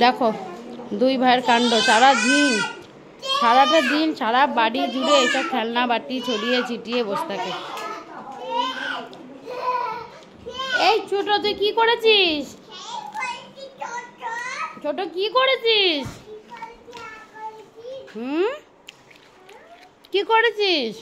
দেখো দুই ভাইয়ের কাণ্ড। সারাটা দিন সারা বাড়ি জুড়ে এইসব খেলনা বাটি ছড়িয়ে ছিটিয়ে বসে থাকে। এই ছোট, তুই কি করেছিস? ছোট কি করেছিস? কি করেছিস?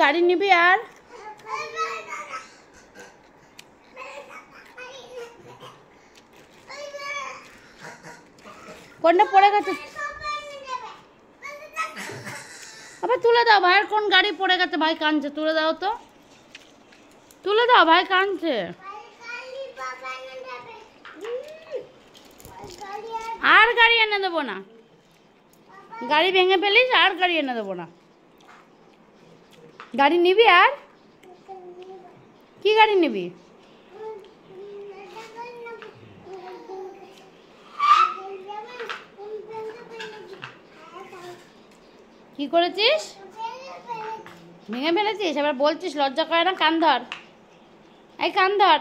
গাড়ি নিবি আর কোনটা পড়ে গেছে? আবার তুলে দাও, ভাইয়ের কোন গাড়ি পড়ে গেছে, ভাই কাঁদছে, তুলে দাও তো, তুলে দাও, ভাই কাঁদছে। আর গাড়ি এনে দেবো না, গাড়ি ভেঙে ফেলিস, আর গাড়ি এনে দেবো না। গাড়ি নিবি আর কি গাড়ি নিবি? কি করেছিস? ভেঙে ফেলেছিস? এবার বলছিস, লজ্জা করে না? কান ধর, এই কান ধর,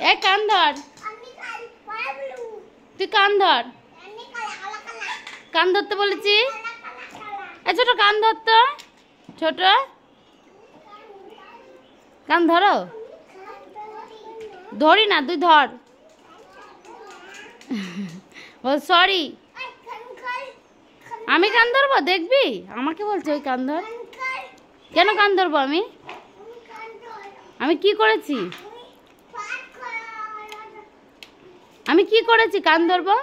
এই কান ধর, তুই কান ধর, কান ধরতে বলেছি। এই ছোট কান ধরতো, ছোট কান ধরো। ধরি না, তুই ধর। বল সরি। আমি কান ধরবো? দেখবি আমাকে বলছে ওই কান ধর। কেন কান ধরবো আমি? আমি কি করেছি? আমি কি করেছি কান ধরবো?